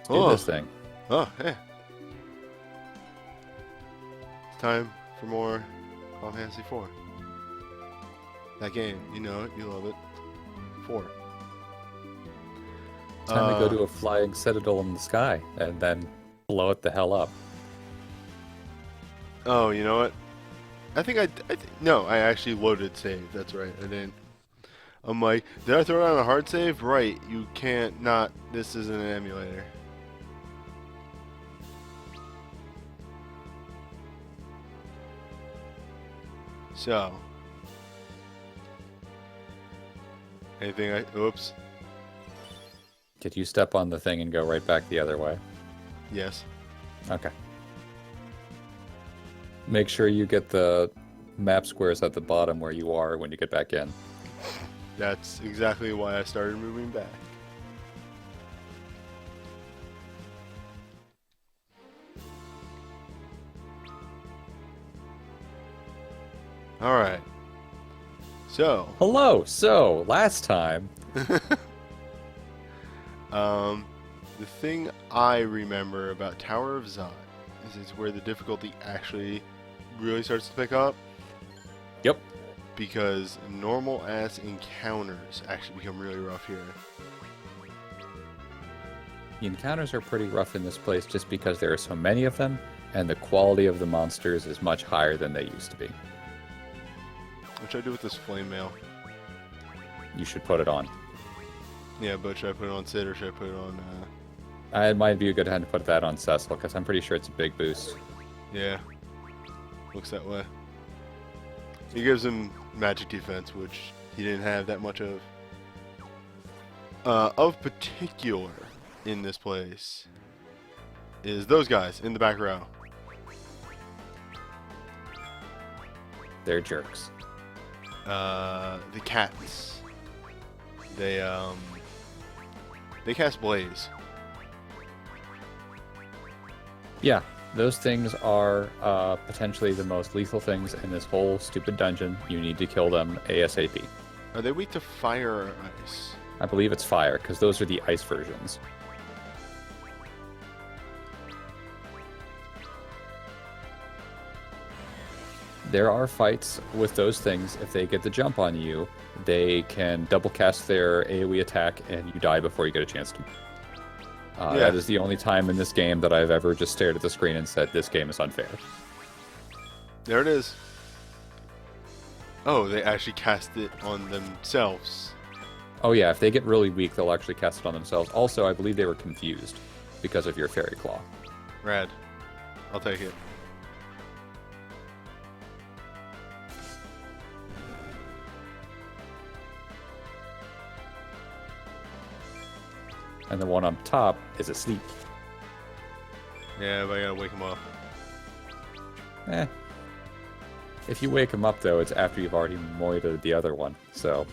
do this thing. Oh, hey. It's time for more Final Fantasy 4. That game, you know it, you love it. 4. Time to go to a flying citadel in the sky and then blow it the hell up. Oh, you know what? No, I actually loaded save. That's right, I didn't. I'm like, did I throw down a hard save? Right, you can't not. This isn't an emulator. So. Oops. Did you step on the thing and go right back the other way? Yes. Okay. Make sure you get the map squares at the bottom where you are when you get back in. That's exactly why I started moving back. Alright. So. Hello! So, last time... The thing I remember about Tower of Zot is it's where the difficulty actually really starts to pick up. Yep. Because normal ass encounters actually become really rough here. The encounters are pretty rough in this place just because there are so many of them, and the quality of the monsters is much higher than they used to be. What should I do with this flame mail? You should put it on. Yeah, but should I put it on Sid or should I put it on... It might be a good time to put that on Cecil, because I'm pretty sure it's a big boost. Yeah. Looks that way. He gives him magic defense, which he didn't have that much of. Of particular in this place is those guys in the back row. They're jerks. The cats. They cast Blaze. Yeah, those things are potentially the most lethal things in this whole stupid dungeon. You need to kill them ASAP. Are they weak to fire or ice? I believe it's fire, because those are the ice versions. There are fights with those things. If they get the jump on you, they can double cast their AoE attack and you die before you get a chance to. That is the only time in this game that I've ever just stared at the screen and said, this game is unfair. There it is. Oh, they actually cast it on themselves. Oh yeah, if they get really weak, they'll actually cast it on themselves. Also, I believe they were confused because of your Fairy Claw. Rad. I'll take it. And the one on top is asleep. Yeah, but I gotta wake him up. If you wake him up, though, it's after you've already moited the other one, so...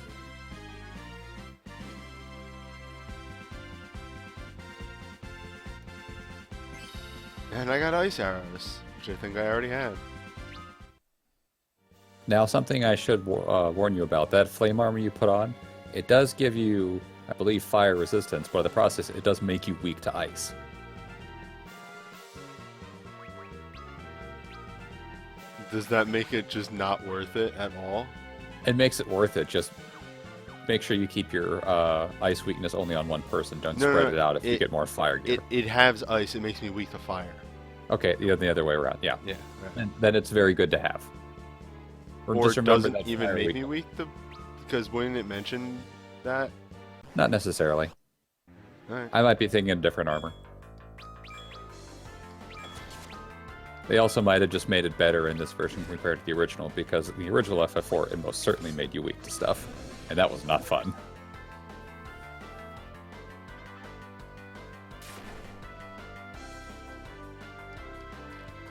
And I got ice arrows, which I think I already had. Now, something I should warn you about. That flame armor you put on, it does give you, I believe, fire resistance, but in the process, it does make you weak to ice. Does that make it just not worth it at all? It makes it worth it, just make sure you keep your ice weakness only on one person. Don't spread it out if you get more fire gear. It has ice, it makes me weak to fire. Okay, the other way around, yeah. Yeah. Right. And then it's very good to have. Or just remember doesn't even make me weak to... Because wouldn't it mention that? Not necessarily. Alright. I might be thinking of different armor. They also might have just made it better in this version compared to the original, because in the original FF4, it most certainly made you weak to stuff. And that was not fun.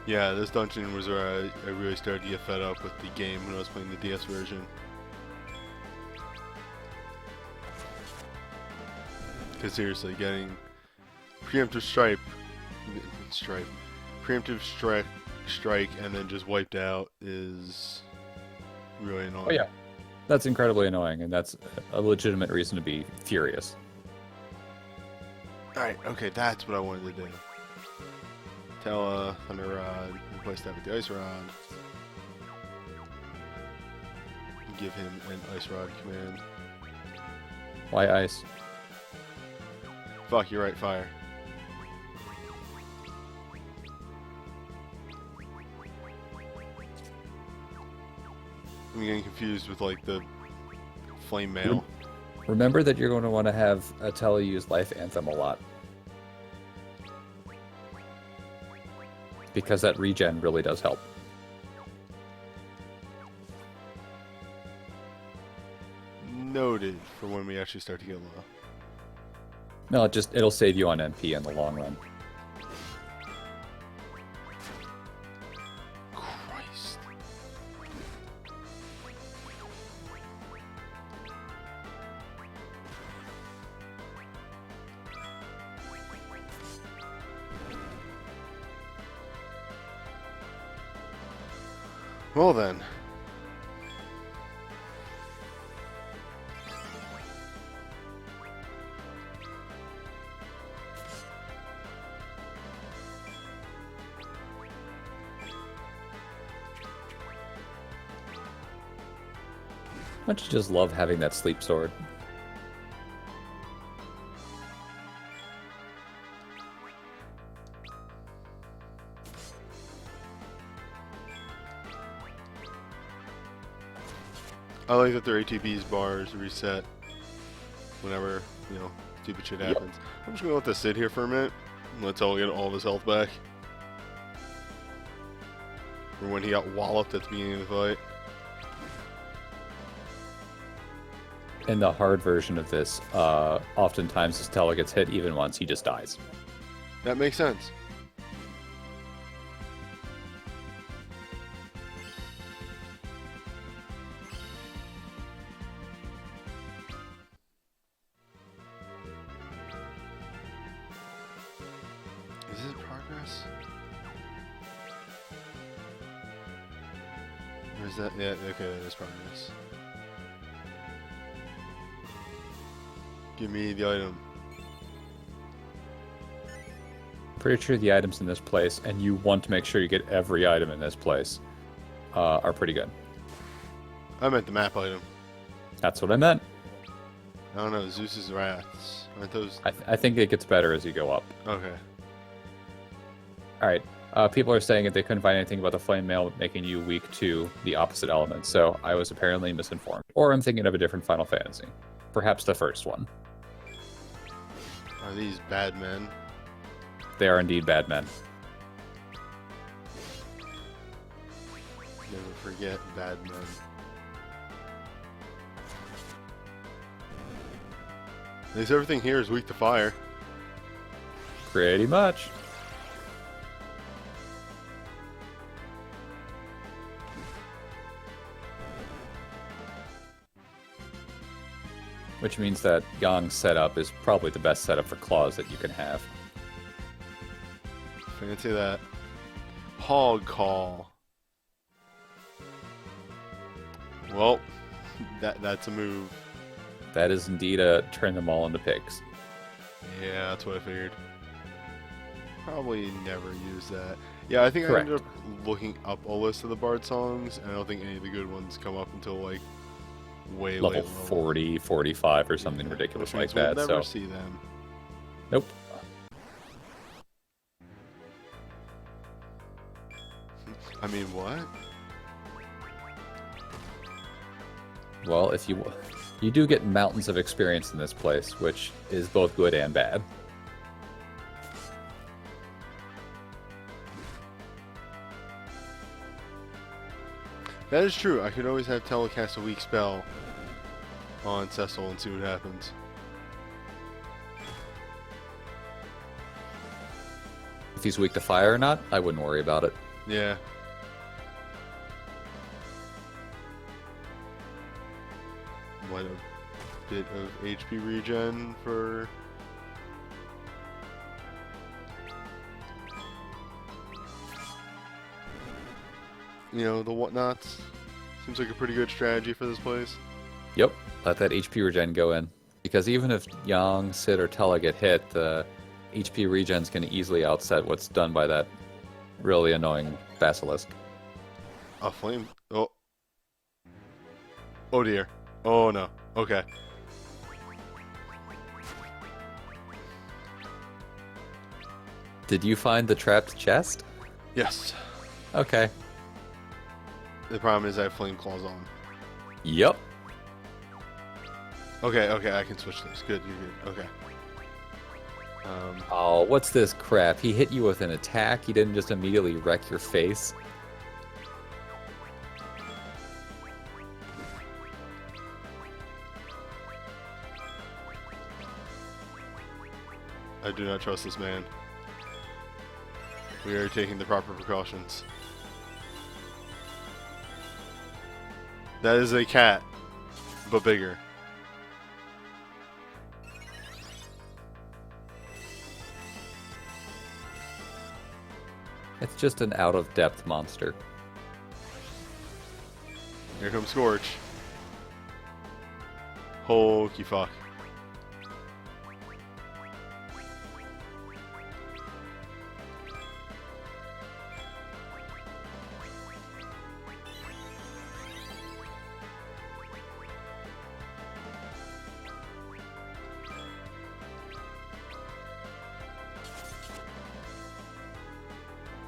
Yeah, this dungeon was where I really started to get fed up with the game when I was playing the DS version. Because seriously, getting preemptive strike, and then just wiped out is really annoying. Oh yeah, that's incredibly annoying, and that's a legitimate reason to be furious. Alright, okay, that's what I wanted to do. Tell Thunder Rod, replace that with the Ice Rod. Give him an Ice Rod command. Why ice? Fuck, you're right, fire. I'm getting confused with like the flame mail. Remember that you're going to want to have Atella use Life Anthem a lot. Because that regen really does help. Noted for when we actually start to get low. No, it'll save you on MP in the long run. Christ. Well then. Don't you just love having that sleep sword? I like that their ATB's bars reset whenever, you know, stupid shit happens. I'm just gonna let this sit here for a minute. And let Tell get all of his health back. For when he got walloped at the beginning of the fight. In the hard version of this, oftentimes as Tella gets hit even once, he just dies. That makes sense. Is this progress? Or is that... Yeah, okay, that is progress. Give me the item. Pretty sure the items in this place, and you want to make sure you get every item in this place, are pretty good. I meant the map item. That's what I meant. I don't know, Zeus's Wraths. Aren't those... I think it gets better as you go up. Okay. Alright, people are saying that they couldn't find anything about the flame mail making you weak to the opposite element, so I was apparently misinformed. Or I'm thinking of a different Final Fantasy. Perhaps the first one. Are these bad men? They are indeed bad men. Never forget bad men. At least everything here is weak to fire. Pretty much. Which means that Yang's setup is probably the best setup for claws that you can have. Fancy that. Hog call. Well, that's a move. That is indeed a turn them all into pigs. Yeah, that's what I figured. Probably never use that. Yeah, I think Correct. I ended up looking up a list of the Bard songs, and I don't think any of the good ones come up until like way Level late 40, 45 or something ridiculous like that. We'll never So see them. nope. I mean, what? Well, if you do get mountains of experience in this place, which is both good and bad. That is true. I could always have telecast a weak spell on Cecil and see what happens. If he's weak to fire or not, I wouldn't worry about it. Yeah. What a bit of HP regen for... You know, the whatnots. Seems like a pretty good strategy for this place. Yep, let that HP regen go in. Because even if Yang, Sid, or Tella get hit, the HP regen's going to easily outset what's done by that really annoying basilisk. A flame. Oh. Oh dear. Oh no. Okay. Did you find the trapped chest? Yes. Okay. The problem is I have flame claws on. Yep. Okay, okay, I can switch this. Good, good. Okay. Oh, what's this crap? He hit you with an attack? He didn't just immediately wreck your face? I do not trust this man. We are taking the proper precautions. That is a cat, but bigger. It's just an out-of-depth monster. Here comes Scorch. Holy fuck.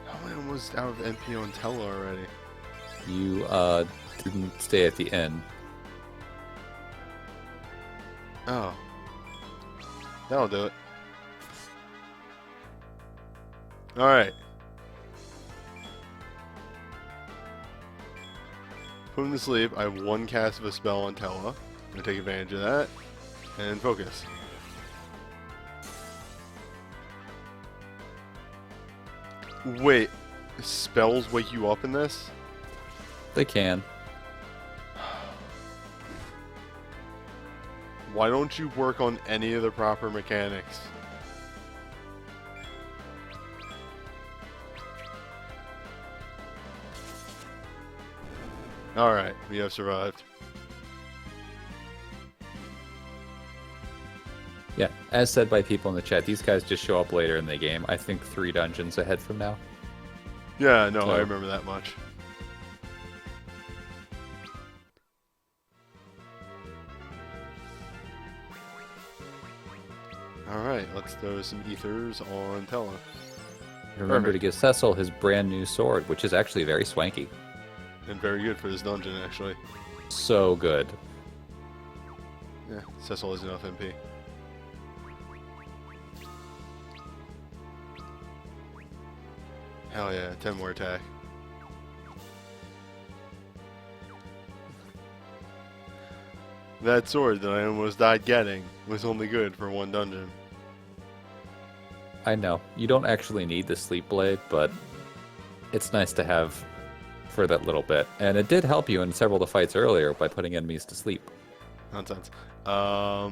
How am I almost out of NP on Tella already? You, didn't stay at the inn. Oh. That'll do it. Alright. Put him to sleep. I have one cast of a spell on Tella. I'm going to take advantage of that. And focus. Wait. Spells wake you up in this? They can. Why don't you work on any of the proper mechanics? Alright, we have survived. Yeah, as said by people in the chat, these guys just show up later in the game. I think 3 dungeons ahead from now. Yeah, no, So- I remember that much. Alright, let's throw some ethers on Tella. Remember to Perfect. give Cecil his brand new sword, which is actually very swanky. And very good for this dungeon, actually. So good. Yeah, Cecil has enough MP. Hell yeah, 10 more attack. That sword that I almost died getting was only good for one dungeon. I know, you don't actually need the sleep blade, but it's nice to have for that little bit. And it did help you in several of the fights earlier by putting enemies to sleep. Nonsense. But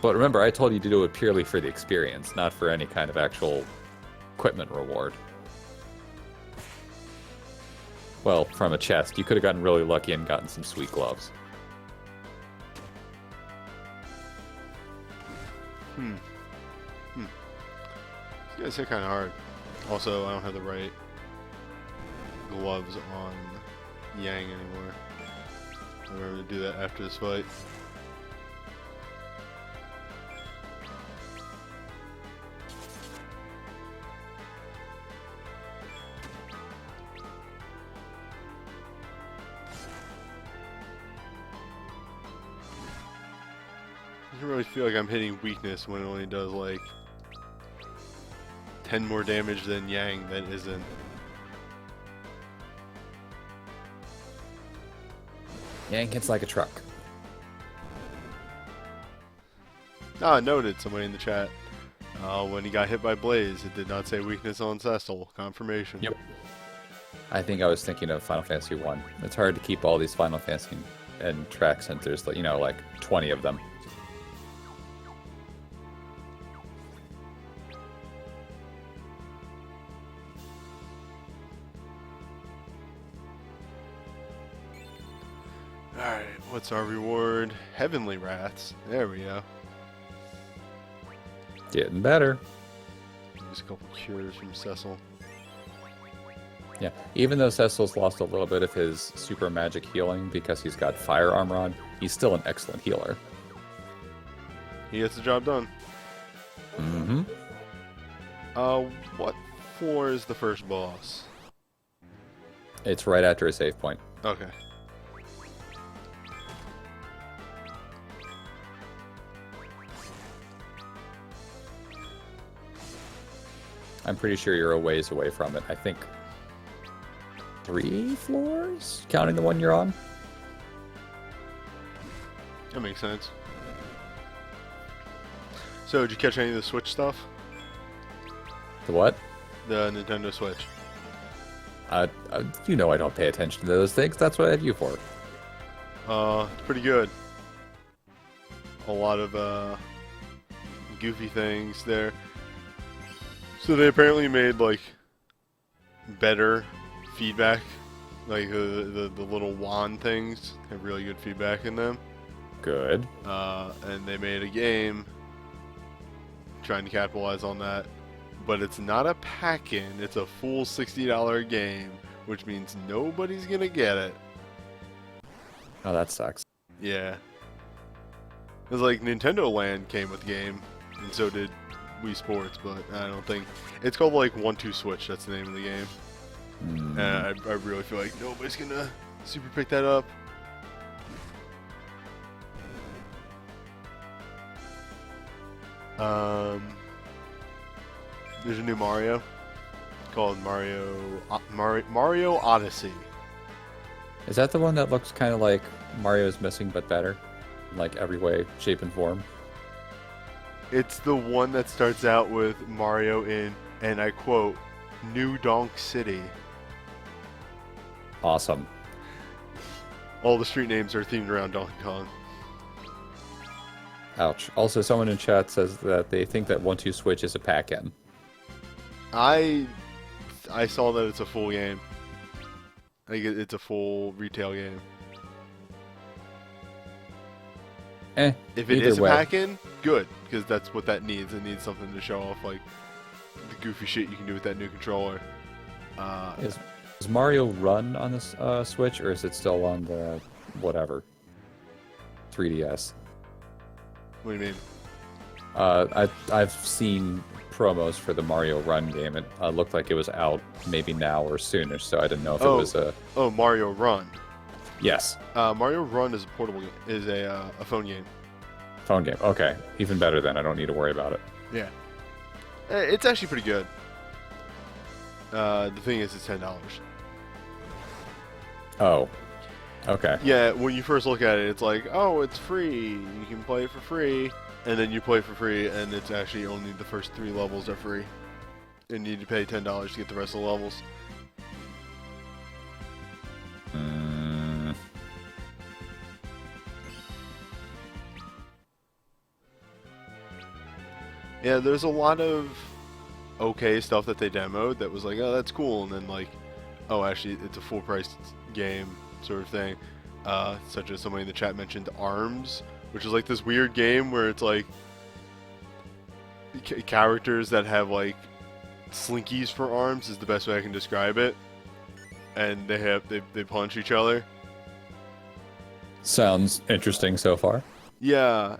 remember, I told you to do it purely for the experience, not for any kind of actual equipment reward. Well, from a chest. You could have gotten really lucky and gotten some sweet gloves. These guys hit kind of hard. Also, I don't have the right gloves on Yang anymore. I remember to do that after this fight. I can really feel like I'm hitting weakness when it only does like 10 more damage than Yang that isn't. Yank hits like a truck. Ah, noted, somebody in the chat. When he got hit by Blaze, it did not say weakness on Cecil. Confirmation. Yep. I think I was thinking of Final Fantasy 1. It's hard to keep all these Final Fantasy and track centers, you know, like 20 of them. Alright, what's our reward? Heavenly Rats. There we go. Getting better. Use a couple cures from Cecil. Yeah, even though Cecil's lost a little bit of his super magic healing because he's got fire armor on, he's still an excellent healer. He gets the job done. Mm-hmm. What floor is the first boss? It's right after a save point. Okay. I'm pretty sure you're a ways away from it. I think 3 floors, counting the one you're on. That makes sense. So, did you catch any of the Switch stuff? The what? The Nintendo Switch. You know I don't pay attention to those things. That's what I have you for. It's pretty good. A lot of goofy things there. So they apparently made like better feedback. Like the little wand things have really good feedback in them. Good. And they made a game trying to capitalize on that. But it's not a pack-in, it's a full $60 game, which means nobody's gonna get it. Oh, that sucks. Yeah. It's like Nintendo Land came with the game, and so did Wii Sports, but I don't think... It's called like 1-2 Switch, that's the name of the game. Mm. And I really feel like nobody's gonna super pick that up. There's a new Mario called Mario Odyssey. Is that the one that looks kind of like Mario's Missing but better? In like every way, shape, and form? It's the one that starts out with Mario in, and I quote, New Donk City. Awesome. All the street names are themed around Donkey Kong. Ouch. Also, someone in chat says that they think that 1-2 Switch is a pack-in. I saw that it's a full game. Like it's a full retail game. If it is a pack-in, good, because that's what that needs. It needs something to show off, like the goofy shit you can do with that new controller. Is Mario Run on this Switch, or is it still on the whatever 3DS? What do you mean? I've seen promos for the Mario Run game. It looked like it was out maybe now or soonish, so I didn't know if it was a... Oh, Mario Run. Yes. Mario Run is a portable game. Is a phone game. Phone game. Okay. Even better then. I don't need to worry about it. Yeah. It's actually pretty good. The thing is, it's $10. Oh. Okay. Yeah, when you first look at it, it's like, oh, it's free. You can play it for free. And then you play for free, and it's actually only the first 3 levels are free. And you need to pay $10 to get the rest of the levels. Yeah, there's a lot of okay stuff that they demoed that was like, oh, that's cool. And then like, oh, actually, it's a full-priced game sort of thing. Such as somebody in the chat mentioned ARMS, which is like this weird game where it's like characters that have like slinkies for arms is the best way I can describe it, and they punch each other. Sounds interesting so far. Yeah,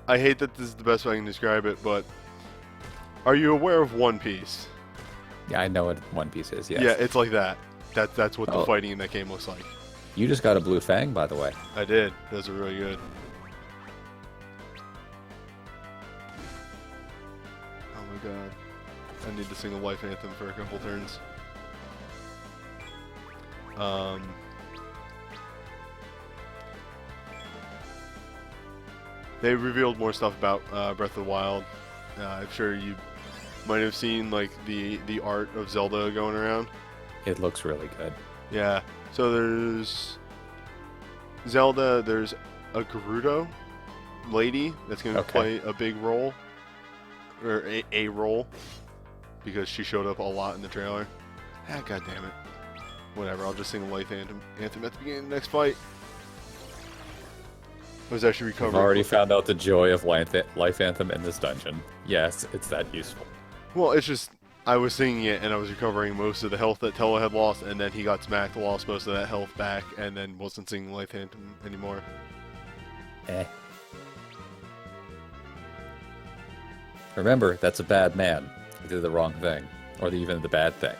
I hate that this is the best way I can describe it, but are you aware of One Piece? Yeah, I know what One Piece is. Yes. Yeah, it's like that. That's what the fighting in that game looks like. You just got a blue fang, by the way. I did. Those are really good. Oh my god. I need to sing a life anthem for a couple turns. They revealed more stuff about Breath of the Wild. I'm sure you might have seen like the art of Zelda going around. It looks really good. Yeah. So there's Zelda, there's a Gerudo lady that's going to play a big role, or a role, because she showed up a lot in the trailer. Ah, god damn it. Whatever, I'll just sing a life anthem at the beginning of the next fight. I was actually recovering. I've already found out the joy of Life Anthem in this dungeon. Yes, it's that useful. Well, it's just I was singing it and I was recovering most of the health that Tello had lost, and then he got smacked, lost most of that health back, and then wasn't singing Life Anthem anymore. Remember, that's a bad man. He did the wrong thing. Or even the bad thing.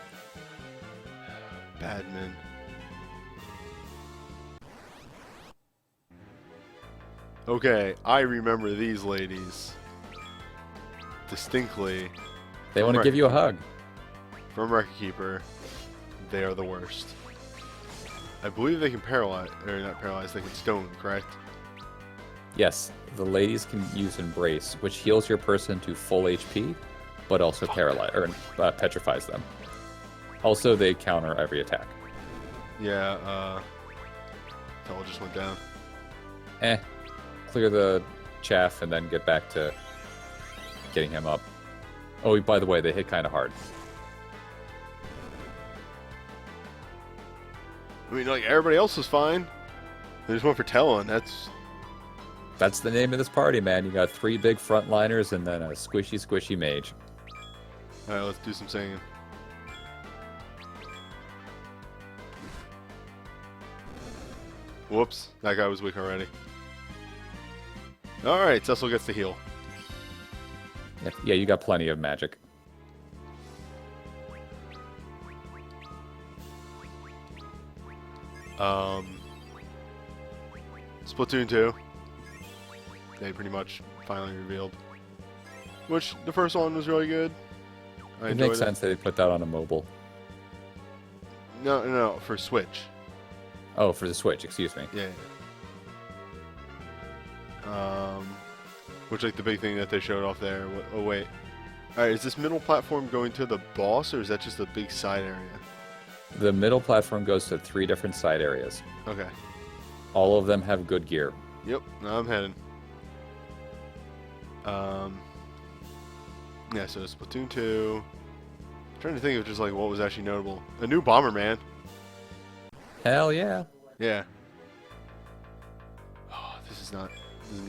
Badman. Okay, I remember these ladies distinctly. They want to give you a hug. From Record Keeper, they are the worst. I believe they can paralyze, or not paralyze, they can stone, correct? Yes, the ladies can use Embrace, which heals your person to full HP, but also petrifies them. Also, they counter every attack. Yeah, Tello just went down. Clear the chaff and then get back to getting him up. Oh, by the way, they hit kind of hard. I mean, like, everybody else was fine. They just went for Tello, and That's the name of this party, man. You got 3 big frontliners and then a squishy mage. Alright, let's do some singing. Whoops, that guy was weak already. Alright, Cecil gets to heal. Yeah, you got plenty of magic. Splatoon 2. They pretty much finally revealed. Which, the first one was really good. It makes sense that they put that on a mobile. No, for Switch. Oh, for the Switch, excuse me. Yeah. Which, like, the big thing that they showed off there. Oh, wait. Alright, is this middle platform going to the boss, or is that just a big side area? The middle platform goes to 3 different side areas. Okay. All of them have good gear. Yep, now I'm heading. Yeah, so Splatoon 2. I'm trying to think of just, like, what was actually notable. A new Bomberman. Hell yeah. Yeah. Oh, this is not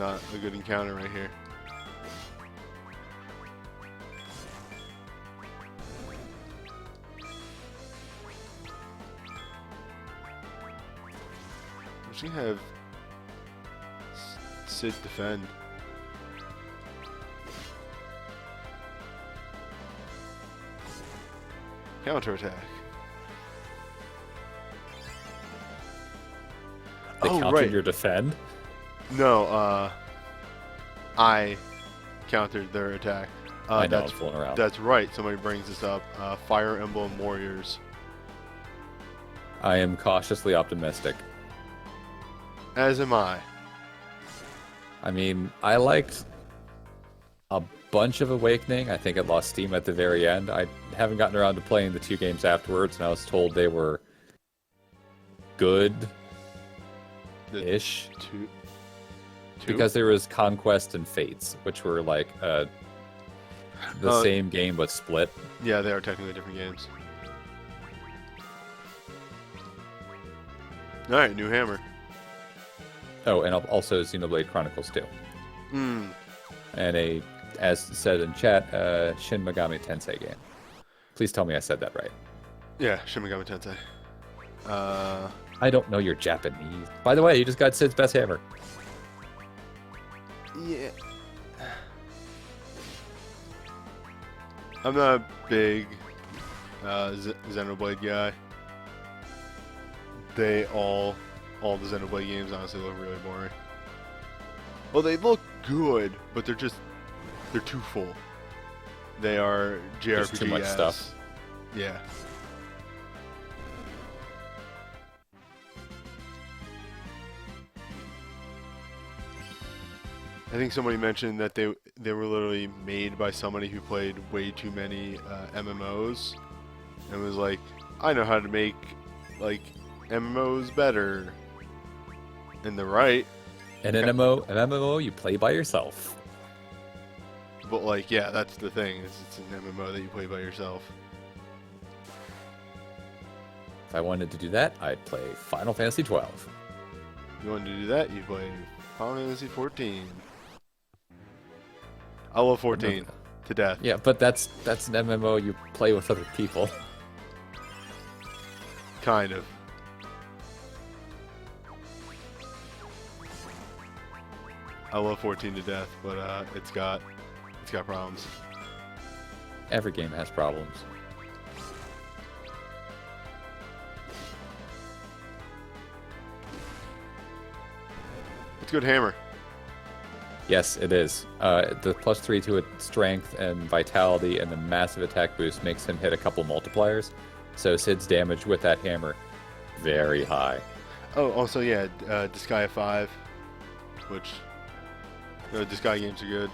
a good encounter right here. We should have Sid defend. Counterattack. They countered your defend? No, I countered their attack. I know, it's fooling around. That's right, somebody brings this up. Fire Emblem Warriors. I am cautiously optimistic. As am I. I mean, I liked a bunch of Awakening. I think it lost steam at the very end. I haven't gotten around to playing the 2 games afterwards, and I was told they were good-ish. Two? Because there was Conquest and Fates, which were like the same game but split. Yeah, they are technically different games. Alright, new hammer. Oh, and also Xenoblade Chronicles 2. And as said in chat, Shin Megami Tensei game. Please tell me I said that right. Yeah, Shin Megami Tensei. I don't know your Japanese. By the way, you just got Sid's best hammer. Yeah. I'm not a big Xenoblade guy. All the Xenoblade games honestly look really boring. Well, they look good, but they're too full. They are JRPG. There's too much stuff. Yeah. I think somebody mentioned that they were literally made by somebody who played way too many MMOs, and was like, I know how to make like MMOs better. And they're right. An MMO you play by yourself. But like, yeah, that's the thing. It's an MMO that you play by yourself. If I wanted to do that, I'd play Final Fantasy XII. If you wanted to do that, you play Final Fantasy 14. I love 14 to death. Yeah, but that's an MMO you play with other people. Kind of. I love 14 to death, but it's got problems. Every game has problems. It's a good hammer. Yes, it is. The +3 to its strength and vitality and the massive attack boost makes him hit a couple multipliers. So Cid's damage with that hammer, very high. Oh, also, yeah, Disgaea 5, which, Disgaea games are good.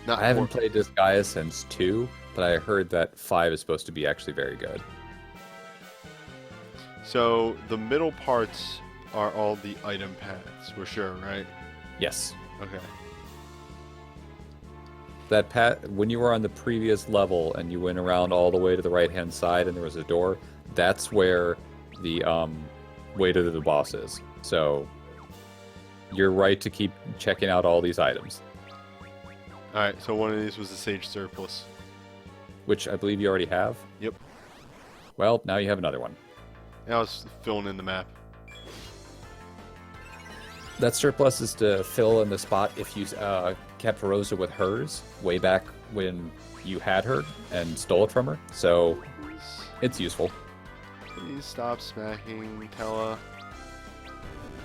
I haven't played Disgaea since 2, but I heard that 5 is supposed to be actually very good. So, the middle parts are all the item paths, for sure, right? Yes. Okay. That path, when you were on the previous level and you went around all the way to the right-hand side and there was a door, that's where the way to the boss is. So, you're right to keep checking out all these items. Alright, so one of these was the Sage Surplus. Which I believe you already have? Yep. Well, now you have another one. Now I was filling in the map. That surplus is to fill in the spot if you kept Rosa with hers way back when you had her and stole it from her. So, it's useful. Please stop smacking Tella.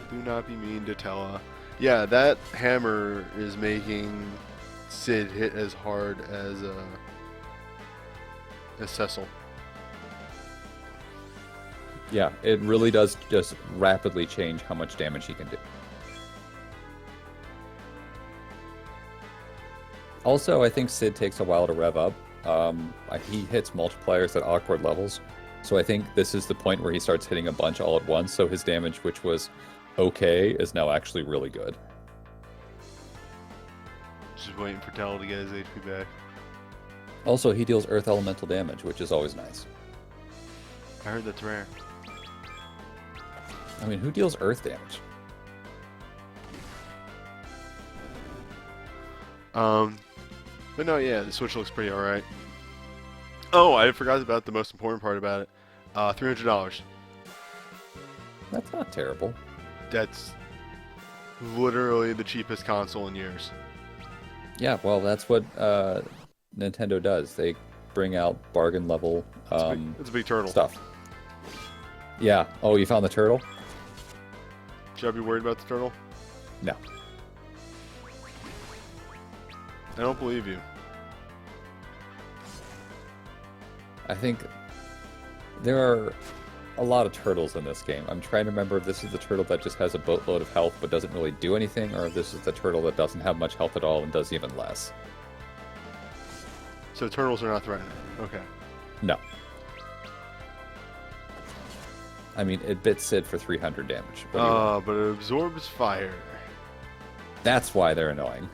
Do not be mean to Tella. Yeah, that hammer is making Cid hit as hard as Cecil. Yeah, it really does just rapidly change how much damage he can do. Also, I think Cid takes a while to rev up. He hits multipliers at awkward levels. So I think this is the point where he starts hitting a bunch all at once, so his damage, which was okay, is now actually really good. Just waiting for Tella to get his HP back. Also, he deals earth elemental damage, which is always nice. I heard that's rare. I mean, who deals earth damage? But no, yeah, the Switch looks pretty alright. Oh, I forgot about the most important part about it. $300. That's not terrible. That's literally the cheapest console in years. Yeah, well, that's what Nintendo does. They bring out bargain level it's a big turtle. stuff. Yeah. Oh, you found the turtle? Should I be worried about the turtle? No. I don't believe you. I think there are a lot of turtles in this game. I'm trying to remember if this is the turtle that just has a boatload of health but doesn't really do anything, or if this is the turtle that doesn't have much health at all and does even less. So turtles are not threatening. Okay. No. I mean, it bit Cid for 300 damage. But it absorbs fire. That's why they're annoying.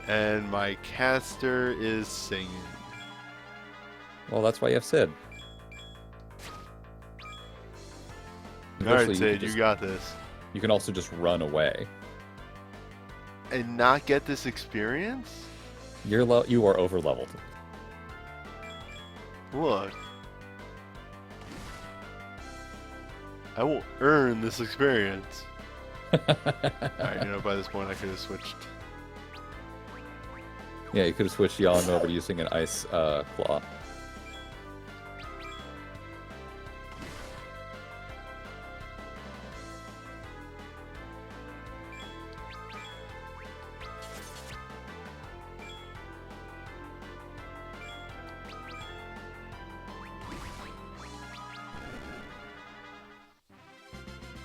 And my caster is singing. Well, that's why you have Cid. Alright, Cid, you got this. You can also just run away. And not get this experience? You are over leveled. Look. I will earn this experience. Alright, by this point I could have switched. Yeah, you could have switched Yalm over to using an ice claw.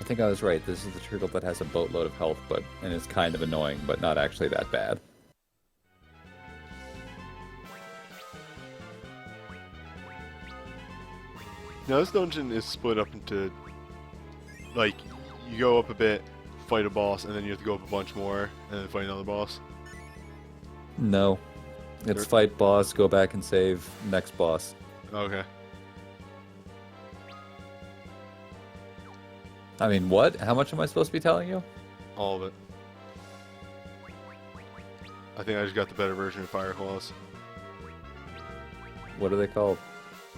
I think I was right. This is the turtle that has a boatload of health, and is kind of annoying, but not actually that bad. Now this dungeon is split up into, like, you go up a bit, fight a boss, and then you have to go up a bunch more, and then fight another boss. No. It's fight boss, go back and save, next boss. Okay. I mean, what? How much am I supposed to be telling you? All of it. I think I just got the better version of Fire Claws. What are they called?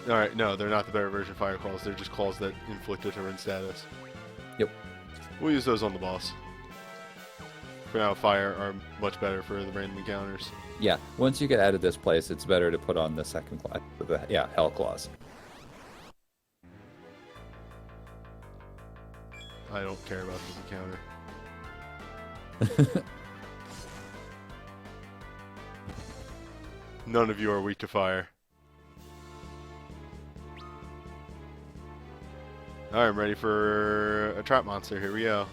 Alright, no, they're not the better version of Fire Claws. They're just claws that inflict a turn status. Yep. We'll use those on the boss. For now, Fire are much better for the random encounters. Yeah, once you get out of this place, it's better to put on the second class. Yeah, Hell Claws. I don't care about this encounter. None of you are weak to fire. Alright, I'm ready for a trap monster. Here we go.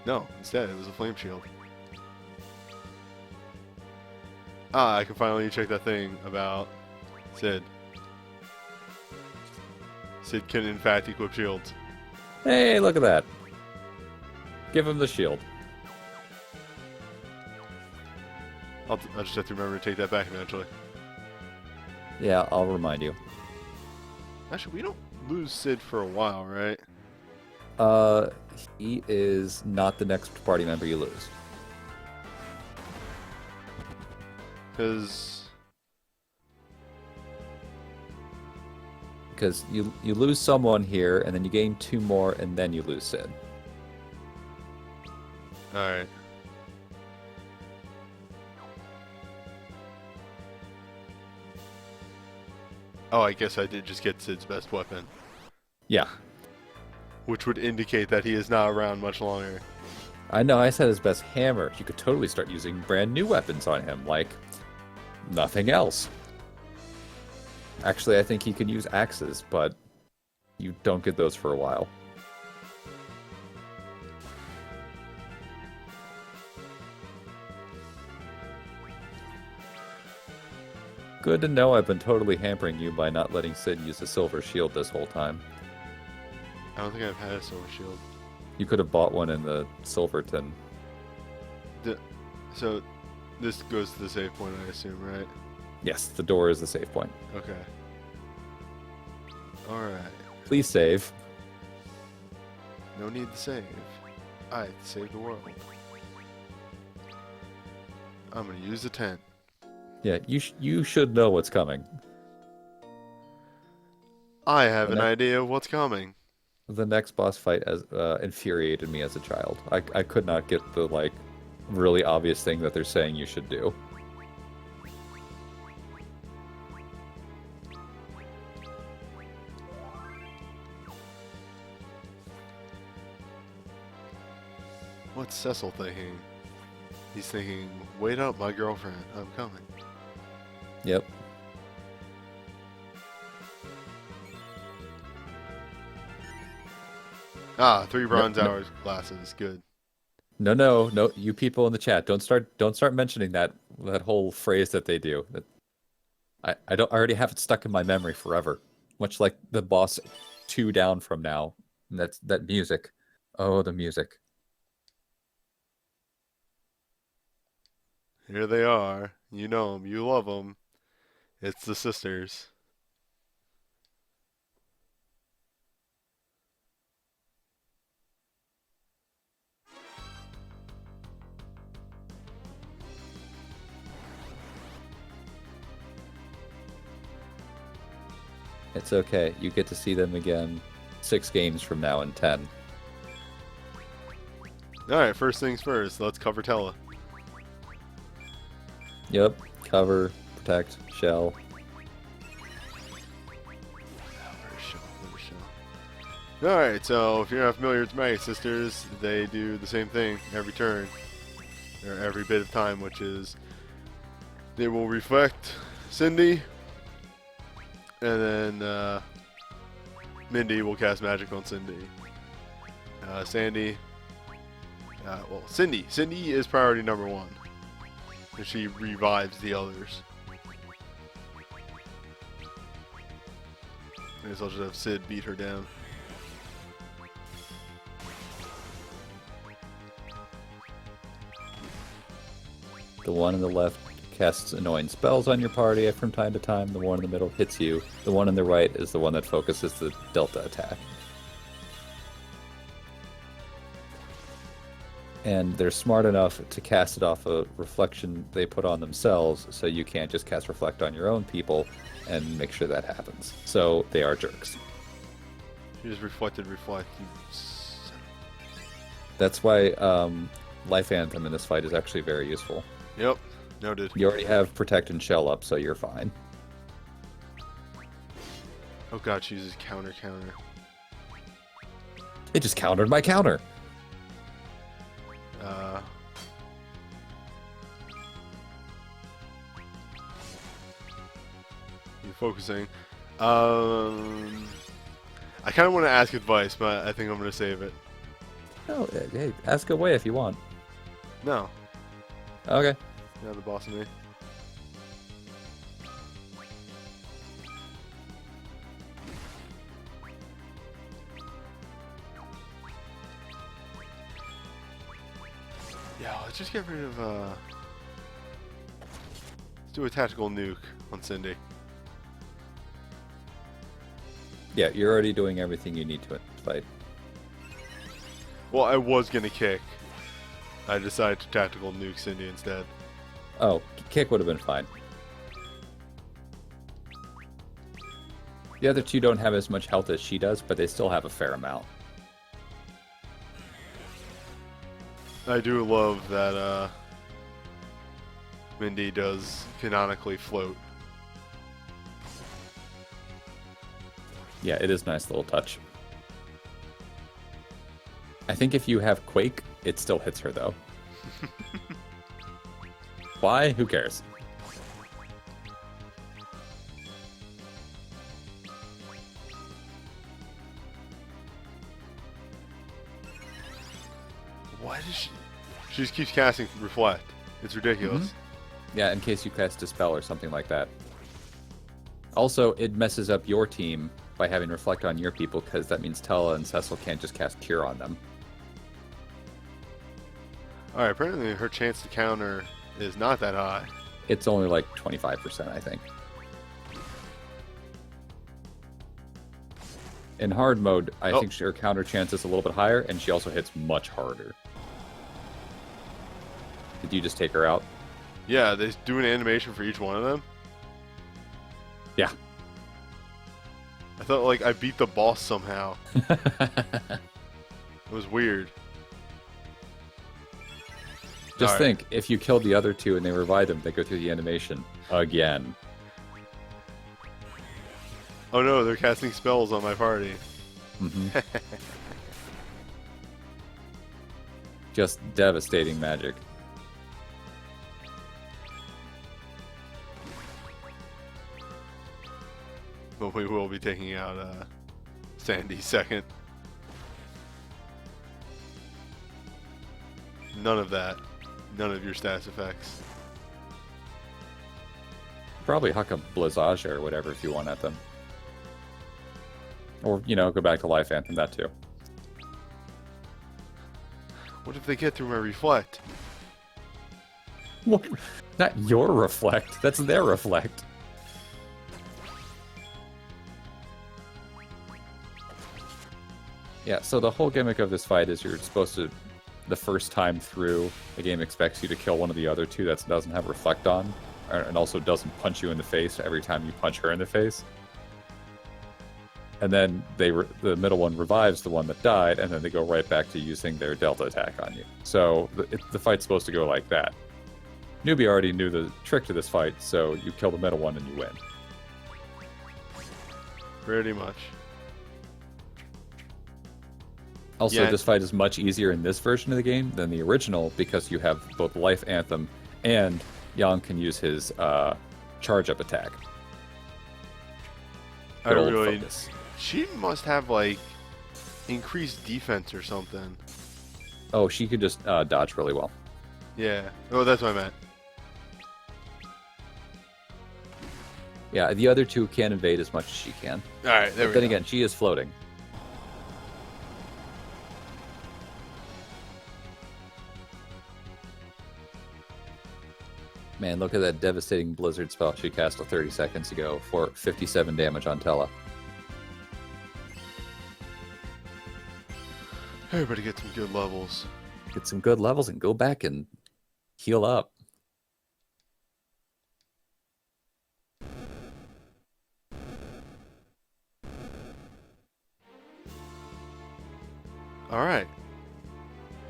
No, instead it was a flame shield. Ah, I can finally check that thing about Sid. Sid can in fact equip shields. Hey, look at that. Give him the shield. I'll just have to remember to take that back eventually. Yeah, I'll remind you. Actually, we don't lose Sid for a while, right? He is not the next party member you lose. Because you lose someone here, and then you gain 2 more, and then you lose Sid. Alright. Oh, I guess I did just get Sid's best weapon. Yeah. Which would indicate that he is not around much longer. I know, I said his best hammer. You could totally start using brand new weapons on him, like nothing else. Actually, I think he can use axes, but you don't get those for a while. Good to know I've been totally hampering you by not letting Sid use a silver shield this whole time. I don't think I've had a silver shield. You could have bought one in the silver tin. So, this goes to the save point, I assume, right? Yes, the door is the save point. Okay. Alright. Please save. No need to save. I save the world. I'm gonna use the tent. Yeah, you should know what's coming. I have an idea of what's coming. The next boss fight infuriated me as a child. I could not get the, like, really obvious thing that they're saying you should do. What's Cecil thinking? He's thinking, wait up, my girlfriend, I'm coming. Yep. Ah, 3 bronze No. hours glasses, good. No, you people in the chat, don't start mentioning that whole phrase that they do. I already have it stuck in my memory forever. Much like the boss 2 down from now. And that's that music. Oh, the music. Here they are. You know them, you love them. It's the sisters. It's okay. You get to see them again 6 games from now in 10. Alright, first things first, let's cover Tella. Yep. Cover, protect, shell. Alright, so if you're not familiar with Magus sisters, they do the same thing every turn. Or every bit of time, which is they will reflect Cindy, and then Mindy will cast magic on Cindy. Sandy, well, Cindy is priority number 1. And she revives the others. I guess I'll just have Sid beat her down. The one on the left casts annoying spells on your party from time to time. The one in the middle hits you. The one on the right is the one that focuses the delta attack. And they're smart enough to cast it off a reflection they put on themselves, so you can't just cast Reflect on your own people and make sure that happens. So they are jerks. You just reflect. That's why Life Anthem in this fight is actually very useful. Yep, noted. You already have Protect and Shell up, so you're fine. Oh god, she uses counter. It just countered my counter. You're focusing. I kind of want to ask advice, but I think I'm going to save it. Oh, hey, ask away if you want. No. Okay. You're not the boss of me. Yeah, let's just get rid of, let's do a tactical nuke on Cindy. Yeah, you're already doing everything you need to fight. Well, I was gonna kick. I decided to tactical nuke Cindy instead. Oh, kick would have been fine. The other two don't have as much health as she does, but they still have a fair amount. I do love that Mindy does canonically float. Yeah, it is a nice little touch. I think if you have Quake, it still hits her, though. Why? Who cares? Why does she... She just keeps casting Reflect. It's ridiculous. Mm-hmm. Yeah, in case you cast Dispel or something like that. Also, it messes up your team by having Reflect on your people, because that means Tella and Cecil can't just cast Cure on them. Alright, apparently her chance to counter is not that high. It's only like 25%, I think. In hard mode, I think her counter chance is a little bit higher, and she also hits much harder. Did you just take her out? Yeah, they do an animation for each one of them? Yeah. I thought, like, I beat the boss somehow. It was weird. Just think, if you killed the other two and they revive them, they go through the animation again. Oh no, they're casting spells on my party. Mm-hmm. Just devastating magic. But we will be taking out Sandy second. None of that. None of your stats effects. Probably huck a Blizzage or whatever if you want at them. Or, you know, go back to Life Anthem, that too. What if they get through my Reflect? What? Not your Reflect. That's their Reflect. Yeah, so the whole gimmick of this fight is you're supposed to, the first time through, the game expects you to kill one of the other two that doesn't have Reflect on, and also doesn't punch you in the face every time you punch her in the face. And then the middle one revives the one that died, and then they go right back to using their Delta attack on you. So the fight's supposed to go like that. Newbie already knew the trick to this fight, so you kill the middle one and you win. Pretty much. Also, this fight is much easier in this version of the game than the original, because you have both Life Anthem and Yang can use his charge-up attack. Good old focus. She must have, like, increased defense or something. Oh, she could just dodge really well. Yeah. Oh, that's what I meant. Yeah, the other two can't invade as much as she can. Alright, there we go. Then again, she is floating. Man, look at that devastating blizzard spell she cast 30 seconds ago for 57 damage on Tella. Everybody get some good levels. Get some good levels and go back and heal up. Alright.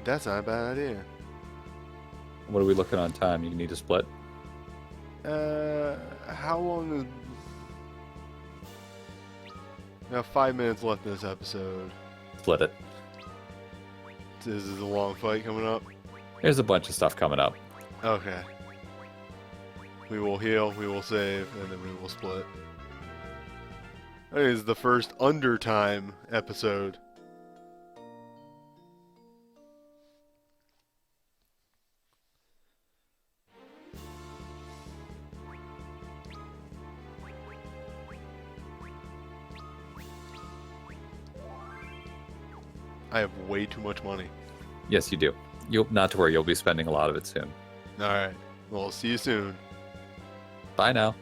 That's not a bad idea. What are we looking on time? You need to split? How long is... We have 5 minutes left in this episode. Split it. This is a long fight coming up. There's a bunch of stuff coming up. Okay. We will heal, we will save, and then we will split. That is the first under time episode. I have way too much money. Yes, you do. You'll not to worry. You'll be spending a lot of it soon. All right. Well, see you soon. Bye now.